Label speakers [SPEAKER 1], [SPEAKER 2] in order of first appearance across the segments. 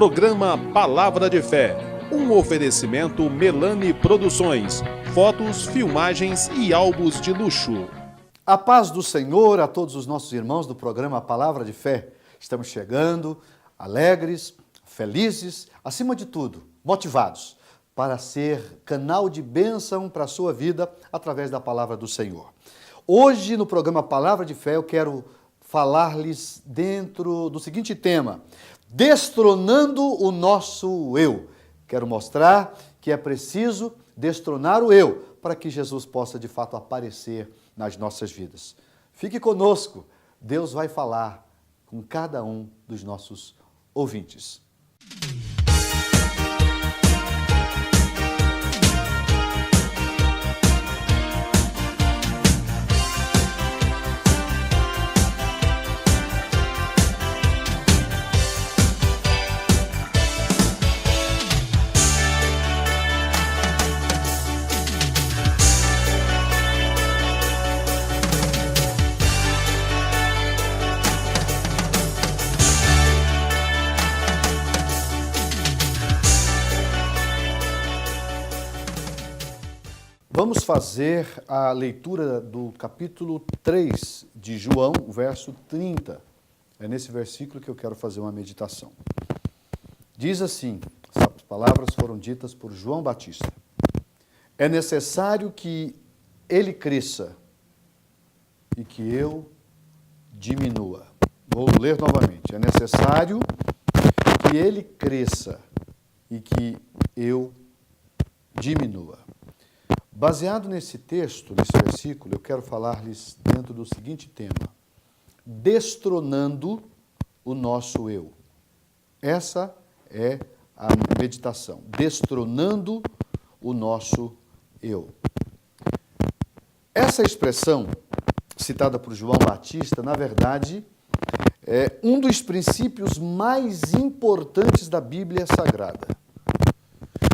[SPEAKER 1] Programa Palavra de Fé, um oferecimento Melani Produções, fotos, filmagens e álbuns de luxo.
[SPEAKER 2] A paz do Senhor a todos os nossos irmãos do programa Palavra de Fé. Estamos chegando alegres, felizes, acima de tudo, motivados para ser canal de bênção para a sua vida através da Palavra do Senhor. Hoje, no programa Palavra de Fé, eu quero falar-lhes dentro do seguinte tema: destronando o nosso eu. Quero mostrar que é preciso destronar o eu para que Jesus possa de fato aparecer nas nossas vidas. Fique conosco, Deus vai falar com cada um dos nossos ouvintes. Vamos fazer a leitura do capítulo 3 de João, verso 30. É nesse versículo que eu quero fazer uma meditação. Diz assim, essas palavras foram ditas por João Batista: é necessário que ele cresça e que eu diminua. Vou ler novamente. É necessário que ele cresça e que eu diminua. Baseado nesse texto, nesse versículo, eu quero falar-lhes dentro do seguinte tema: destronando o nosso eu. Essa é a meditação, destronando o nosso eu. Essa expressão, citada por João Batista, na verdade, é um dos princípios mais importantes da Bíblia Sagrada.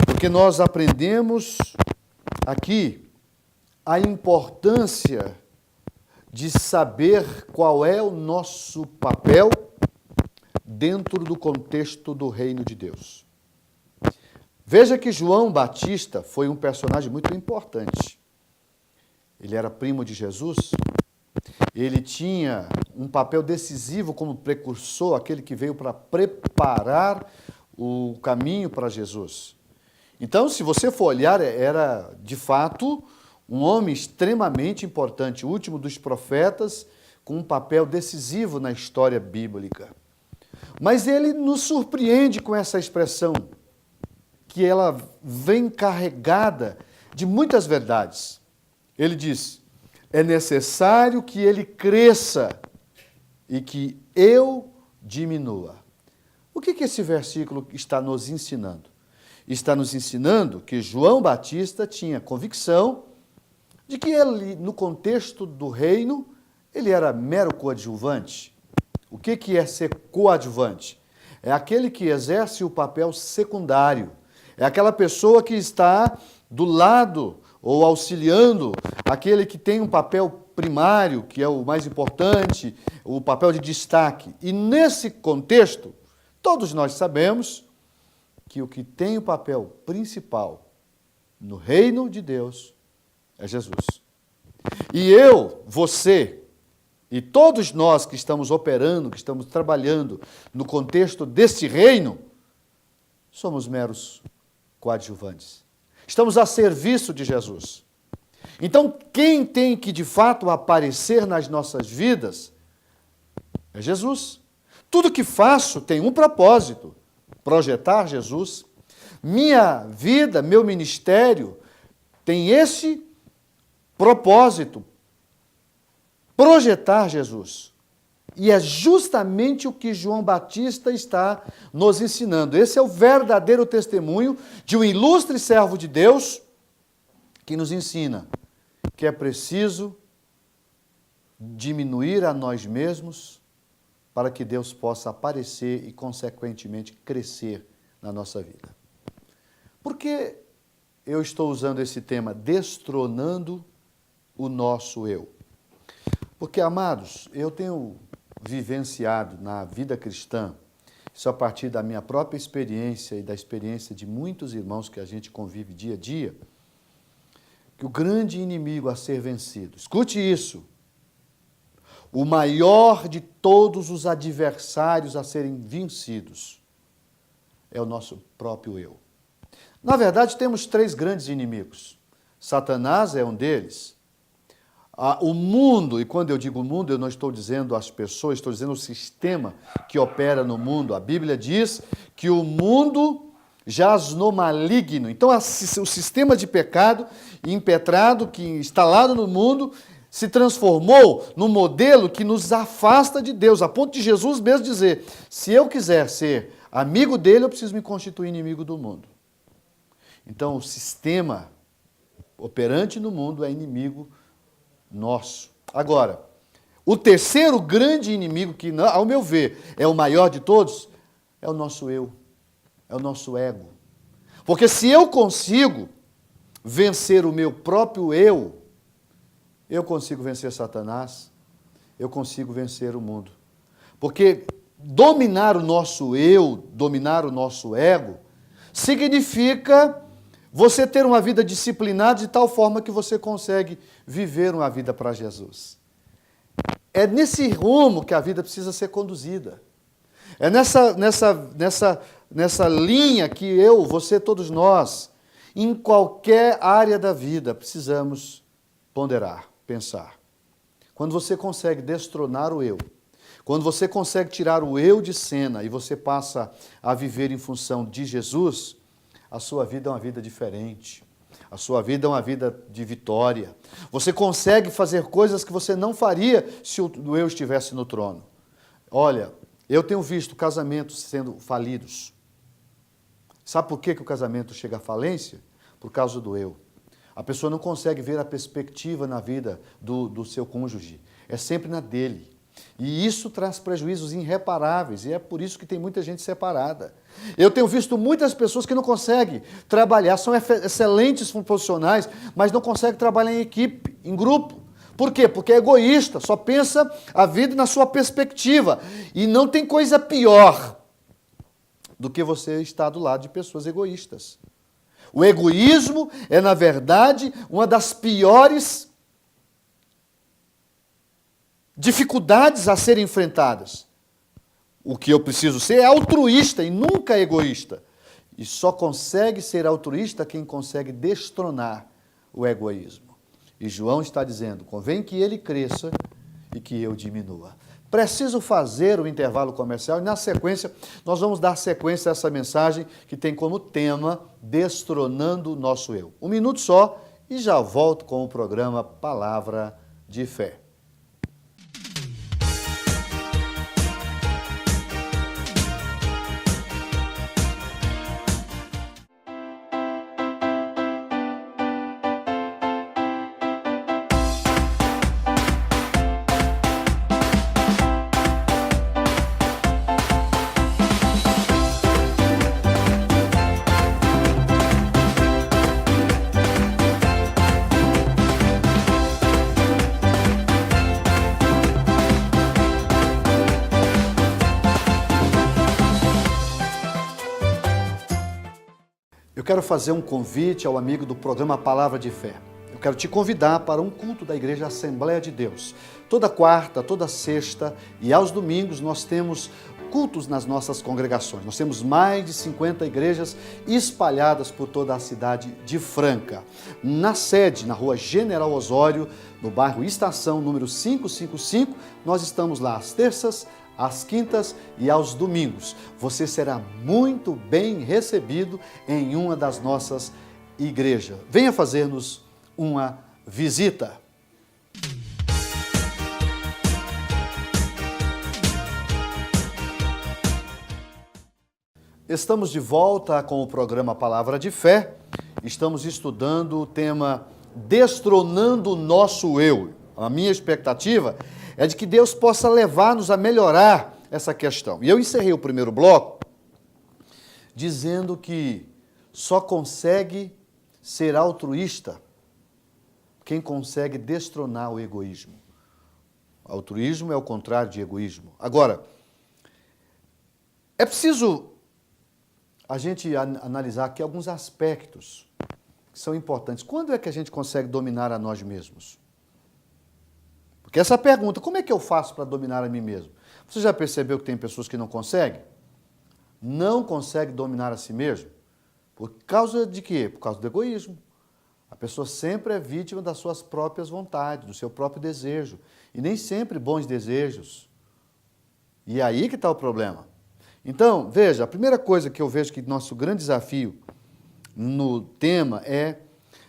[SPEAKER 2] Porque nós aprendemos aqui a importância de saber qual é o nosso papel dentro do contexto do reino de Deus. Veja que João Batista foi um personagem muito importante. Ele era primo de Jesus, ele tinha um papel decisivo como precursor, aquele que veio para preparar o caminho para Jesus. Então, se você for olhar, era de fato um homem extremamente importante, o último dos profetas, com um papel decisivo na história bíblica. Mas ele nos surpreende com essa expressão, que ela vem carregada de muitas verdades. Ele diz: é necessário que ele cresça e que eu diminua. O que esse versículo está nos ensinando? Está nos ensinando que João Batista tinha convicção de que ele, no contexto do reino, ele era mero coadjuvante. O que é ser coadjuvante? É aquele que exerce o papel secundário. É aquela pessoa que está do lado ou auxiliando aquele que tem um papel primário, que é o mais importante, o papel de destaque. E nesse contexto, todos nós sabemos que o que tem o papel principal no reino de Deus é Jesus. E eu, você e todos nós que estamos operando, que estamos trabalhando no contexto deste reino, somos meros coadjuvantes. Estamos a serviço de Jesus. Então, quem tem que de fato aparecer nas nossas vidas é Jesus. Tudo que faço tem um propósito: projetar Jesus. Minha vida, meu ministério tem esse propósito: projetar Jesus. E é justamente o que João Batista está nos ensinando. Esse é o verdadeiro testemunho de um ilustre servo de Deus que nos ensina que é preciso diminuir a nós mesmos para que Deus possa aparecer e, consequentemente, crescer na nossa vida. Por que eu estou usando esse tema, destronando o nosso eu? Porque, amados, eu tenho vivenciado na vida cristã isso a partir da minha própria experiência e da experiência de muitos irmãos que a gente convive dia a dia, que o grande inimigo a ser vencido, escute isso, o maior de todos os adversários a serem vencidos é o nosso próprio eu. Na verdade, temos 3 grandes inimigos. Satanás é um deles. O mundo, e quando eu digo mundo, eu não estou dizendo as pessoas, estou dizendo o sistema que opera no mundo. A Bíblia diz que o mundo jaz no maligno. Então, o sistema de pecado impetrado, que instalado no mundo, se transformou num modelo que nos afasta de Deus, a ponto de Jesus mesmo dizer, se eu quiser ser amigo dele, eu preciso me constituir inimigo do mundo. Então, o sistema operante no mundo é inimigo nosso. Agora, o terceiro grande inimigo, que, ao meu ver, é o maior de todos, é o nosso eu, é o nosso ego. Porque se eu consigo vencer o meu próprio eu consigo vencer Satanás, eu consigo vencer o mundo. Porque dominar o nosso eu, dominar o nosso ego, significa você ter uma vida disciplinada de tal forma que você consegue viver uma vida para Jesus. É nesse rumo que a vida precisa ser conduzida. É nessa linha que eu, você, todos nós, em qualquer área da vida, precisamos ponderar, pensar. Quando você consegue destronar o eu, quando você consegue tirar o eu de cena e você passa a viver em função de Jesus, a sua vida é uma vida diferente. A sua vida é uma vida de vitória. Você consegue fazer coisas que você não faria se o eu estivesse no trono. Olha, eu tenho visto casamentos sendo falidos. Sabe por que o casamento chega à falência? Por causa do eu. A pessoa não consegue ver a perspectiva na vida do seu cônjuge. É sempre na dele. E isso traz prejuízos irreparáveis. E é por isso que tem muita gente separada. Eu tenho visto muitas pessoas que não conseguem trabalhar, são excelentes profissionais, mas não conseguem trabalhar em equipe, em grupo. Por quê? Porque é egoísta, só pensa a vida na sua perspectiva. E não tem coisa pior do que você estar do lado de pessoas egoístas. O egoísmo é, na verdade, uma das piores dificuldades a serem enfrentadas. O que eu preciso ser é altruísta e nunca egoísta. E só consegue ser altruísta quem consegue destronar o egoísmo. E João está dizendo, convém que ele cresça e que eu diminua. Preciso fazer o intervalo comercial e, na sequência, nós vamos dar sequência a essa mensagem que tem como tema Destronando o Nosso Eu. 1 minuto só e já volto com o programa Palavra de Fé. Eu quero fazer um convite ao amigo do programa Palavra de Fé. Eu quero te convidar para um culto da Igreja Assembleia de Deus. Toda quarta, toda sexta e aos domingos nós temos cultos nas nossas congregações. Nós temos mais de 50 igrejas espalhadas por toda a cidade de Franca. Na sede, na rua General Osório, no bairro Estação, número 555, nós estamos lá às terças, às quintas e aos domingos. Você será muito bem recebido em uma das nossas igrejas. Venha fazer-nos uma visita. Estamos de volta com o programa Palavra de Fé. Estamos estudando o tema Destronando o Nosso Eu. A minha expectativa é de que Deus possa levar-nos a melhorar essa questão. E eu encerrei o primeiro bloco dizendo que só consegue ser altruísta quem consegue destronar o egoísmo. Altruísmo é o contrário de egoísmo. Agora, É preciso a gente analisar aqui alguns aspectos que são importantes. Quando é que a gente consegue dominar a nós mesmos? Porque essa pergunta, como é que eu faço para dominar a mim mesmo? Você já percebeu que tem pessoas que não conseguem? Não conseguem dominar a si mesmo? Por causa de quê? Por causa do egoísmo. A pessoa sempre é vítima das suas próprias vontades, do seu próprio desejo. E nem sempre bons desejos. E é aí que está o problema. Então, veja, a primeira coisa que eu vejo que nosso grande desafio no tema é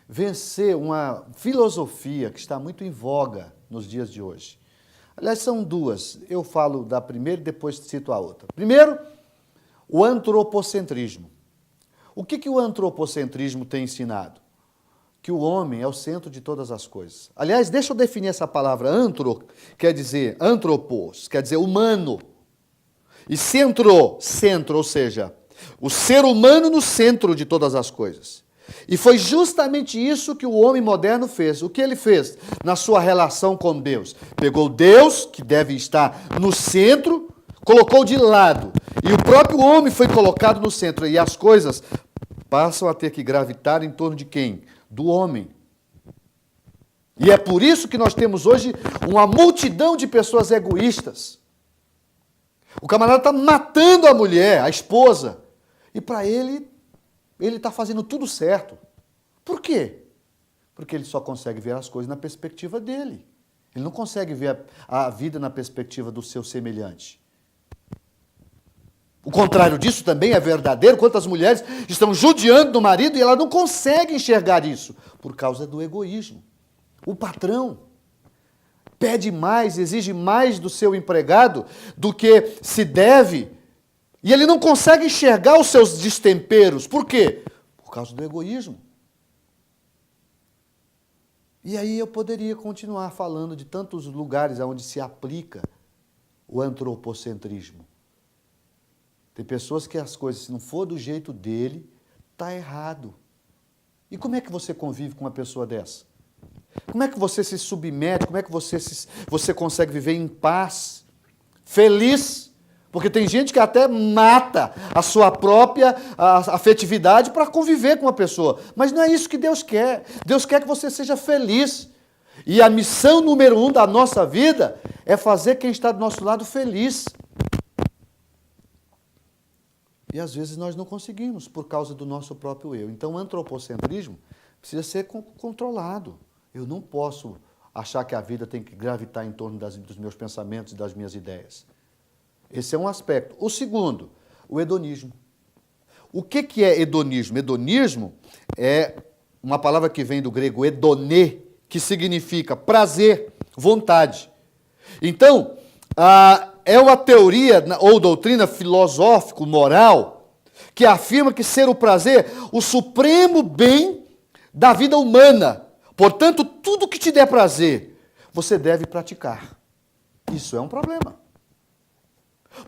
[SPEAKER 2] vencer uma filosofia que está muito em voga nos dias de hoje. Aliás, são duas. Eu falo da primeira e depois cito a outra. Primeiro, o antropocentrismo. O que o antropocentrismo tem ensinado? Que o homem é o centro de todas as coisas. Aliás, deixa eu definir essa palavra. Quer dizer, antropos, quer dizer humano. E centro, ou seja, o ser humano no centro de todas as coisas. E foi justamente isso que o homem moderno fez. O que ele fez na sua relação com Deus? Pegou Deus, que deve estar no centro, colocou de lado. E o próprio homem foi colocado no centro. E as coisas passam a ter que gravitar em torno de quem? Do homem. E é por isso que nós temos hoje uma multidão de pessoas egoístas. O camarada está matando a mulher, a esposa. E para ele está fazendo tudo certo. Por quê? Porque ele só consegue ver as coisas na perspectiva dele. Ele não consegue ver a vida na perspectiva do seu semelhante. O contrário disso também é verdadeiro. Quantas mulheres estão judiando do marido e ela não consegue enxergar isso por causa do egoísmo. O patrão pede mais, exige mais do seu empregado do que se deve, e ele não consegue enxergar os seus destemperos. Por quê? Por causa do egoísmo. E aí eu poderia continuar falando de tantos lugares onde se aplica o antropocentrismo. Tem pessoas que as coisas, se não for do jeito dele, está errado. E como é que você convive com uma pessoa dessa? Como é que você se submete? Como é que você consegue viver em paz, feliz? Porque tem gente que até mata a sua própria afetividade para conviver com uma pessoa. Mas não é isso que Deus quer. Deus quer que você seja feliz. E a missão número 1 da nossa vida é fazer quem está do nosso lado feliz. E às vezes nós não conseguimos por causa do nosso próprio eu. Então o antropocentrismo precisa ser controlado. Eu não posso achar que a vida tem que gravitar em torno dos meus pensamentos e das minhas ideias. Esse é um aspecto. O segundo, o hedonismo. O que é hedonismo? Hedonismo é uma palavra que vem do grego hedonê, que significa prazer, vontade. Então, é uma teoria ou doutrina filosófico-moral que afirma que ser o prazer o supremo bem da vida humana. Portanto, tudo que te der prazer, você deve praticar. Isso é um problema.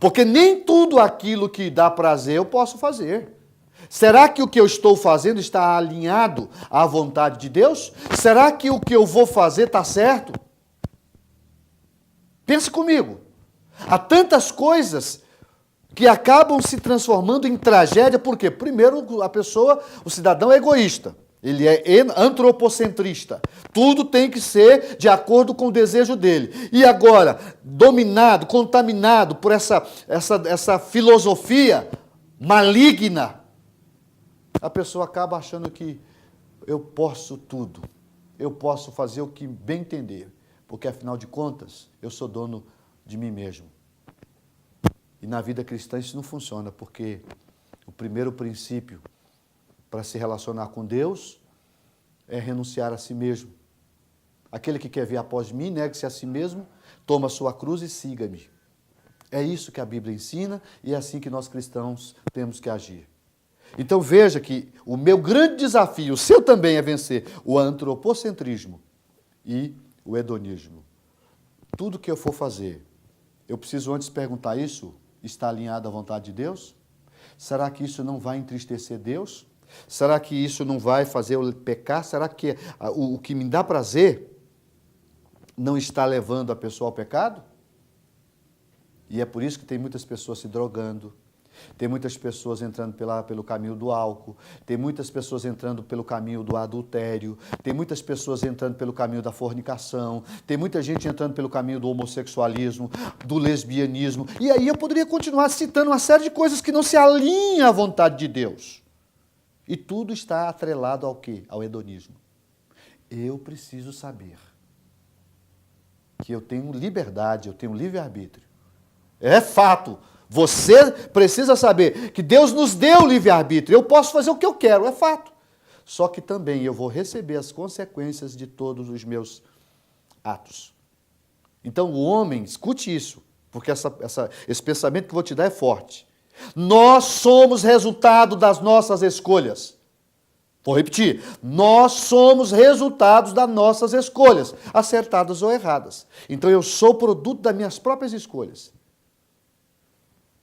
[SPEAKER 2] Porque nem tudo aquilo que dá prazer eu posso fazer. Será que o que eu estou fazendo está alinhado à vontade de Deus? Será que o que eu vou fazer está certo? Pense comigo. Há tantas coisas que acabam se transformando em tragédia. Por quê? Primeiro, a pessoa, o cidadão é egoísta. Ele é antropocentrista. Tudo tem que ser de acordo com o desejo dele. E agora, dominado, contaminado por essa filosofia maligna, a pessoa acaba achando que eu posso tudo. Eu posso fazer o que bem entender. Porque, afinal de contas, eu sou dono de mim mesmo. E na vida cristã isso não funciona, porque o primeiro princípio para se relacionar com Deus é renunciar a si mesmo. Aquele que quer vir após mim, negue-se a si mesmo, toma a sua cruz e siga-me. É isso que a Bíblia ensina e é assim que nós cristãos temos que agir. Então veja que o meu grande desafio, o seu também, é vencer o antropocentrismo e o hedonismo. Tudo que eu for fazer, eu preciso antes perguntar: isso está alinhado à vontade de Deus? Será que isso não vai entristecer Deus? Será que isso não vai fazer eu pecar? Será que o que me dá prazer não está levando a pessoa ao pecado? E é por isso que tem muitas pessoas se drogando. Tem muitas pessoas entrando pelo caminho do álcool, tem muitas pessoas entrando pelo caminho do adultério, tem muitas pessoas entrando pelo caminho da fornicação, tem muita gente entrando pelo caminho do homossexualismo, do lesbianismo. E aí eu poderia continuar citando uma série de coisas que não se alinham à vontade de Deus. E tudo está atrelado ao quê? Ao hedonismo. Eu preciso saber que eu tenho liberdade, eu tenho livre-arbítrio. É fato. Você precisa saber que Deus nos deu livre-arbítrio. Eu posso fazer o que eu quero, é fato. Só que também eu vou receber as consequências de todos os meus atos. Então o homem, escute isso, porque esse pensamento que eu vou te dar é forte. Nós somos resultado das nossas escolhas. Vou repetir, nós somos resultados das nossas escolhas, acertadas ou erradas. Então eu sou produto das minhas próprias escolhas.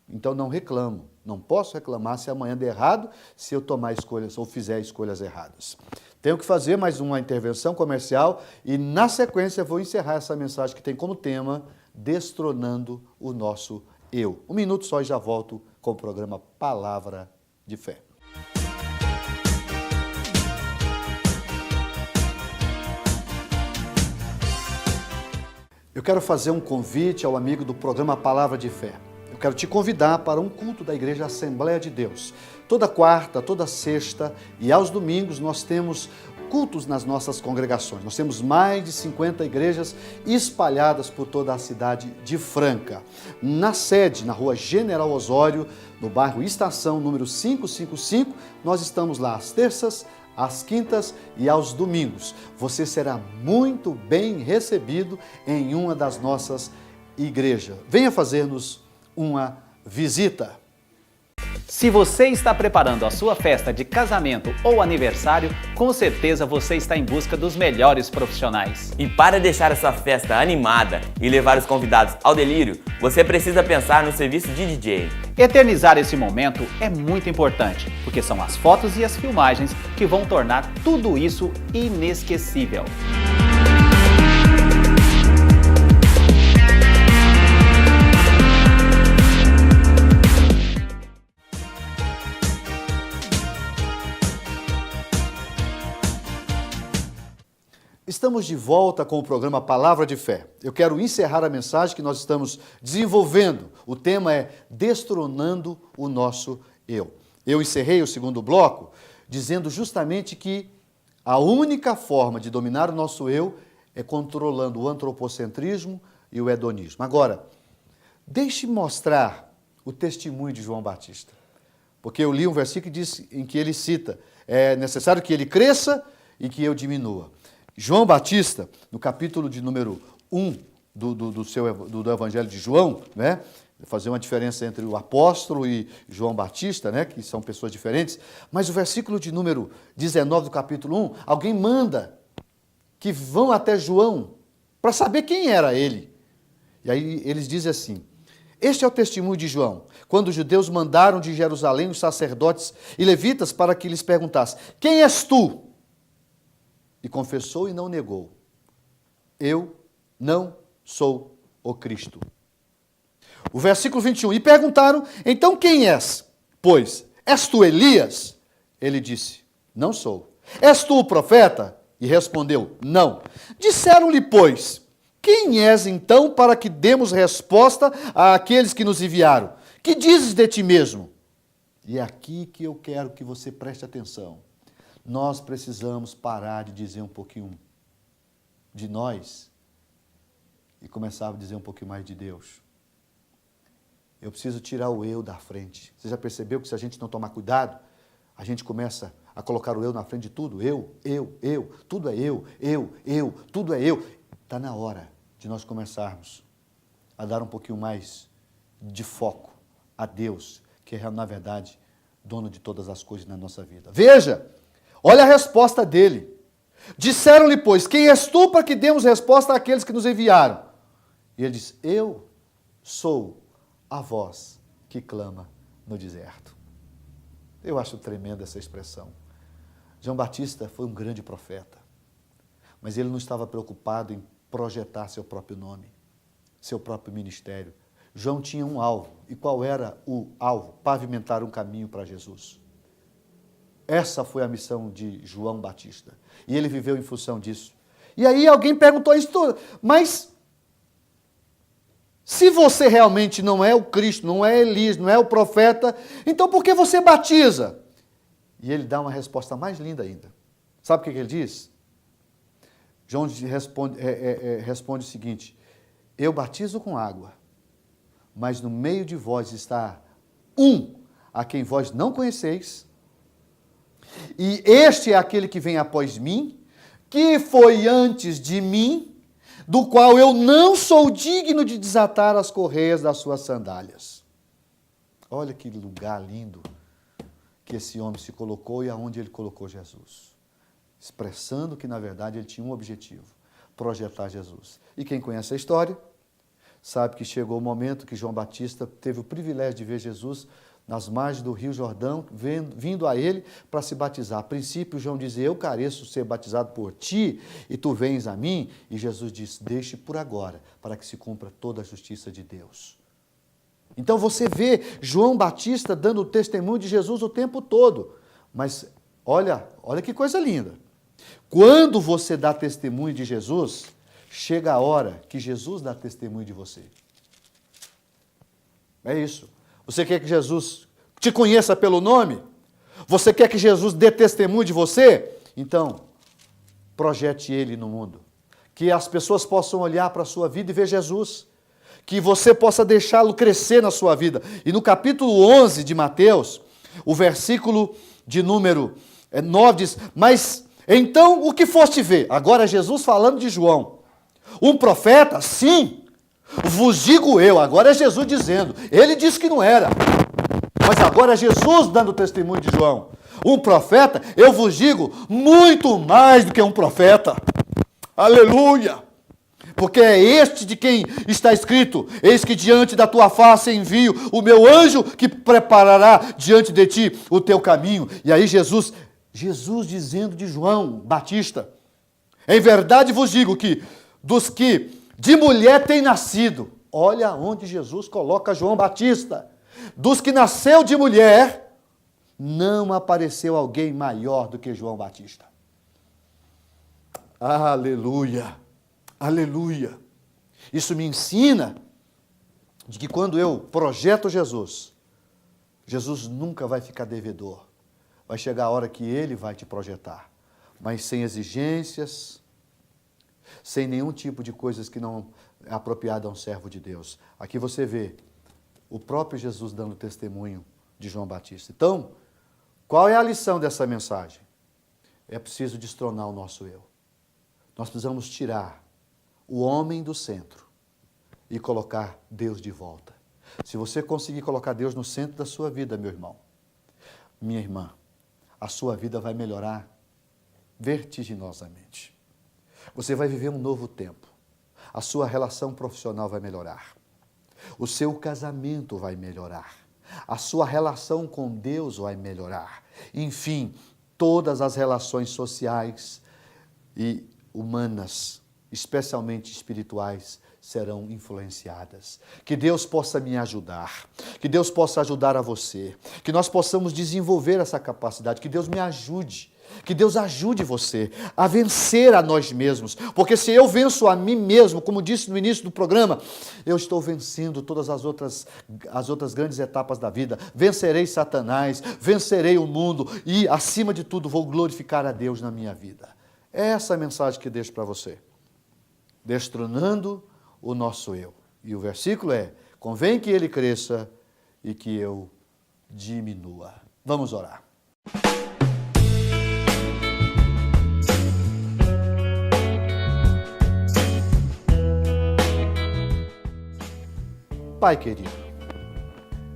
[SPEAKER 2] Então não reclamo, não posso reclamar se amanhã der errado, se eu tomar escolhas ou fizer escolhas erradas. Tenho que fazer mais uma intervenção comercial e na sequência vou encerrar essa mensagem que tem como tema Destronando o Nosso Eu. 1 minuto só e já volto com o programa Palavra de Fé. Eu quero fazer um convite ao amigo do programa Palavra de Fé. Eu quero te convidar para um culto da Igreja Assembleia de Deus. Toda quarta, toda sexta e aos domingos nós temos cultos nas nossas congregações. Nós temos mais de 50 igrejas espalhadas por toda a cidade de Franca. Na sede, na rua General Osório, no bairro Estação, número 555, nós estamos lá às terças, às quintas e aos domingos. Você será muito bem recebido em uma das nossas igrejas. Venha fazer-nos uma visita.
[SPEAKER 3] Se você está preparando a sua festa de casamento ou aniversário, com certeza você está em busca dos melhores profissionais.
[SPEAKER 4] E para deixar essa festa animada e levar os convidados ao delírio, você precisa pensar no serviço de DJ.
[SPEAKER 3] Eternizar esse momento é muito importante, porque são as fotos e as filmagens que vão tornar tudo isso inesquecível.
[SPEAKER 2] Estamos de volta com o programa Palavra de Fé. Eu quero encerrar a mensagem que nós estamos desenvolvendo. O tema é Destronando o Nosso Eu. Eu encerrei o segundo bloco dizendo justamente que a única forma de dominar o nosso eu é controlando o antropocentrismo e o hedonismo. Agora, deixe-me mostrar o testemunho de João Batista. Porque eu li um versículo em que ele cita, é necessário que ele cresça e que eu diminua. João Batista, no capítulo de número 1 do Evangelho de João, né? Fazer uma diferença entre o apóstolo e João Batista, né? Que são pessoas diferentes, mas o versículo de número 19 do capítulo 1, alguém manda que vão até João para saber quem era ele. E aí eles dizem assim: este é o testemunho de João, quando os judeus mandaram de Jerusalém os sacerdotes e levitas para que lhes perguntassem: quem és tu? E confessou e não negou: eu não sou o Cristo. O versículo 21, e perguntaram: então quem és? Pois, és tu Elias? Ele disse: não sou. És tu o profeta? E respondeu: não. Disseram-lhe, pois: quem és então para que demos resposta àqueles que nos enviaram? Que dizes de ti mesmo? E é aqui que eu quero que você preste atenção. Nós precisamos parar de dizer um pouquinho de nós e começar a dizer um pouquinho mais de Deus. Eu preciso tirar o eu da frente. Você já percebeu que se a gente não tomar cuidado, a gente começa a colocar o eu na frente de tudo? Eu, tudo é eu, tudo é eu. Está na hora de nós começarmos a dar um pouquinho mais de foco a Deus, que é, na verdade, dono de todas as coisas na nossa vida. Veja! Olha a resposta dele. Disseram-lhe, pois, quem és tu para que demos resposta àqueles que nos enviaram? E ele disse: eu sou a voz que clama no deserto. Eu acho tremenda essa expressão. João Batista foi um grande profeta, mas ele não estava preocupado em projetar seu próprio nome, seu próprio ministério. João tinha um alvo. E qual era o alvo? Pavimentar um caminho para Jesus. Essa foi a missão de João Batista. E ele viveu em função disso. E aí alguém perguntou isso tudo. Mas se você realmente não é o Cristo, não é Elias, não é o profeta, então por que você batiza? E ele dá uma resposta mais linda ainda. Sabe o que ele diz? João responde o seguinte: eu batizo com água, mas no meio de vós está um a quem vós não conheceis, e este é aquele que vem após mim, que foi antes de mim, do qual eu não sou digno de desatar as correias das suas sandálias. Olha que lugar lindo que esse homem se colocou e aonde ele colocou Jesus. Expressando que, na verdade, ele tinha um objetivo: projetar Jesus. E quem conhece a história sabe que chegou o momento que João Batista teve o privilégio de ver Jesus nas margens do Rio Jordão, vindo a ele para se batizar. A princípio, João dizia: eu careço ser batizado por ti, e tu vens a mim. E Jesus disse: deixe por agora, para que se cumpra toda a justiça de Deus. Então você vê João Batista dando testemunho de Jesus o tempo todo. Mas olha que coisa linda. Quando você dá testemunho de Jesus, chega a hora que Jesus dá testemunho de você. É isso. Você quer que Jesus te conheça pelo nome? Você quer que Jesus dê testemunho de você? Então, projete ele no mundo. Que as pessoas possam olhar para a sua vida e ver Jesus. Que você possa deixá-lo crescer na sua vida. E no capítulo 11 de Mateus, o versículo de número 9 diz: mas então o que foste ver? Agora Jesus falando de João. Um profeta? Sim. Vos digo eu. Agora é Jesus dizendo. Ele disse que não era. Mas agora é Jesus dando testemunho de João. Um profeta? Eu vos digo, muito mais do que um profeta. Aleluia! Porque é este de quem está escrito: eis que diante da tua face envio o meu anjo que preparará diante de ti o teu caminho. E aí Jesus dizendo de João Batista: em verdade vos digo que dos que de mulher tem nascido, olha onde Jesus coloca João Batista, dos que nasceu de mulher, não apareceu alguém maior do que João Batista. Aleluia! Aleluia! Isso me ensina de que quando eu projeto Jesus, Jesus nunca vai ficar devedor. Vai chegar a hora que ele vai te projetar, mas sem exigências, sem nenhum tipo de coisas que não é apropriado a um servo de Deus. Aqui você vê o próprio Jesus dando testemunho de João Batista. Então, qual é a lição dessa mensagem? É preciso destronar o nosso eu. Nós precisamos tirar o homem do centro e colocar Deus de volta. Se você conseguir colocar Deus no centro da sua vida, meu irmão, minha irmã, a sua vida vai melhorar vertiginosamente. Você vai viver um novo tempo. A sua relação profissional vai melhorar. O seu casamento vai melhorar. A sua relação com Deus vai melhorar. Enfim, todas as relações sociais e humanas, especialmente espirituais, serão influenciadas. Que Deus possa me ajudar, que Deus possa ajudar a você, que nós possamos desenvolver essa capacidade, que Deus me ajude, que Deus ajude você a vencer a nós mesmos, porque se eu venço a mim mesmo, como disse no início do programa, eu estou vencendo todas as outras grandes etapas da vida. Vencerei Satanás, vencerei o mundo e, acima de tudo, vou glorificar a Deus na minha vida. É essa a mensagem que deixo para você. Destronando o nosso eu. E o versículo é: convém que ele cresça e que eu diminua. Vamos orar. Pai querido,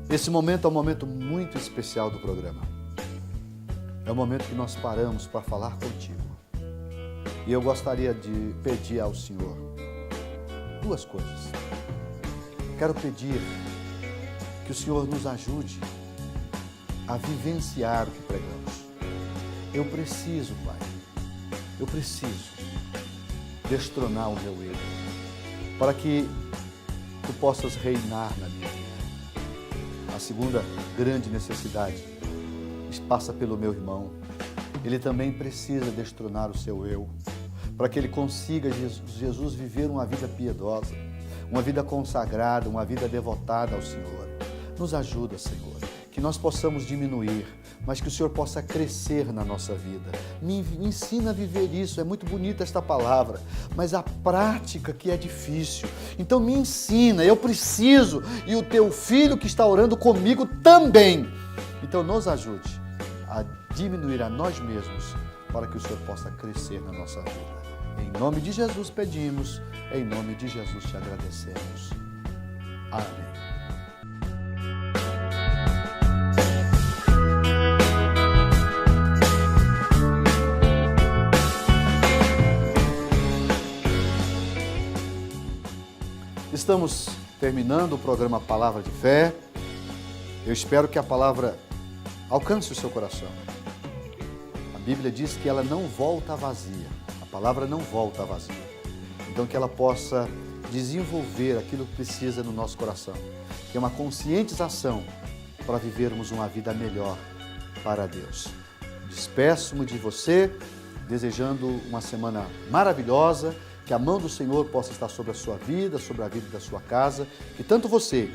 [SPEAKER 2] esse momento é um momento muito especial do programa. É o momento que nós paramos para falar contigo. E eu gostaria de pedir ao Senhor duas coisas. Quero pedir que o Senhor nos ajude a vivenciar o que pregamos. Eu preciso, Pai, destronar o meu eu, para que Tu possas reinar na minha vida. A segunda grande necessidade passa pelo meu irmão. Ele também precisa destronar o seu eu, para que ele consiga, Jesus, viver uma vida piedosa, uma vida consagrada, uma vida devotada ao Senhor. Nos ajuda, Senhor, que nós possamos diminuir, mas que o Senhor possa crescer na nossa vida. Me ensina a viver isso. É muito bonita esta palavra, mas a prática que é difícil. Então me ensina, eu preciso, e o teu filho que está orando comigo também. Então nos ajude a diminuir a nós mesmos, para que o Senhor possa crescer na nossa vida. Em nome de Jesus pedimos, em nome de Jesus te agradecemos. Amém. Estamos terminando o programa Palavra de Fé. Eu espero que a palavra alcance o seu coração. A Bíblia diz que ela não volta vazia. A palavra não volta vazia. Então que ela possa desenvolver aquilo que precisa no nosso coração, que é uma conscientização para vivermos uma vida melhor para Deus. Despeço-me de você, desejando uma semana maravilhosa, que a mão do Senhor possa estar sobre a sua vida, sobre a vida da sua casa, que tanto você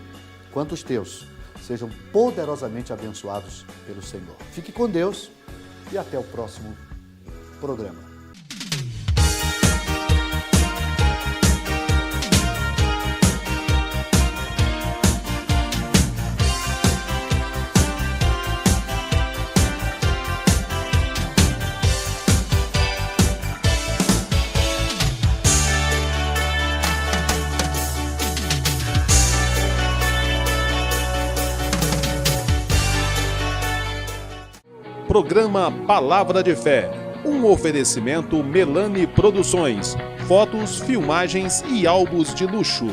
[SPEAKER 2] quanto os teus sejam poderosamente abençoados pelo Senhor. Fique com Deus e até o próximo programa.
[SPEAKER 1] Programa Palavra de Fé, um oferecimento Melani Produções, fotos, filmagens e álbuns de luxo.